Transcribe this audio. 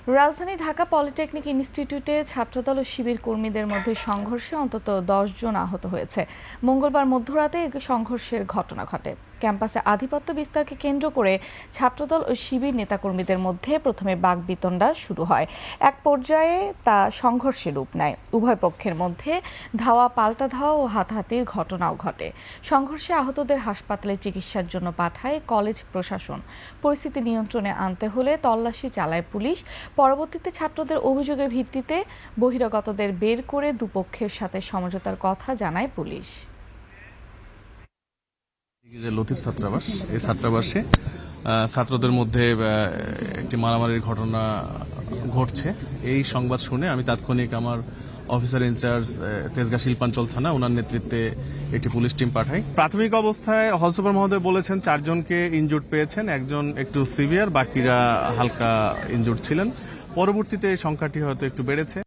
রাজধানী ঢাকা পলিটেকনিক ইনস্টিটিউটে ছাত্রদল ও শিবির কর্মীদের মধ্যে সংঘর্ষে অন্তত 10 জন আহত হয়েছে। মঙ্গলবার মধ্যরাতে এই সংঘর্ষের ঘটনা ঘটে। ক্যাম্পাসে আধিপত্য বিস্তারকে কেন্দ্র করে ছাত্রদল ও শিবির নেতাকর্মীদের মধ্যে প্রথমে বাকবিতণ্ডা শুরু হয়। এক পর্যায়ে তা সংঘর্ষে রূপ নেয়। উভয় পক্ষের মধ্যে ধাওয়া পাল্টা ধাওয়া ও হাতাহাতির ঘটনাও ঘটে। সংঘর্ষে আহতদের হাসপাতালে চিকিৎসার জন্য পাঠায় কলেজ প্রশাসন। পরিস্থিতি নিয়ন্ত্রণে আনতে হলে তল্লাশি চালায় পুলিশ। পরবর্তীতে ছাত্রদের অভিযোগের ভিত্তিতে বহিরাগতদের বের করে দুপক্ষের সাথে সমঝোতার কথা জানায় পুলিশ। লতিফ ছাত্রাবাস, এই ছাত্রাবাসে ছাত্রদের মধ্যে একটি মারামারির ঘটনা ঘটছে। এই সংবাদ শুনে আমি তাৎক্ষণিক আমার অফিসার ইনচার্জ তেজগাঁ শিল্পাঞ্চল থানা, ওনার নেতৃত্বে একটি পুলিশ টিম পাঠাই। প্রাথমিক অবস্থায় হল সুপার মহোদয় বলেছেন 4 জনকে ইনজুর্ড পেয়েছেন, একজন একটু সিভিয়ার, বাকিরা হালকা ইনজুর্ড ছিলেন। পরবর্তীতে এই সংখ্যাটি হয়তো একটু বেড়েছে।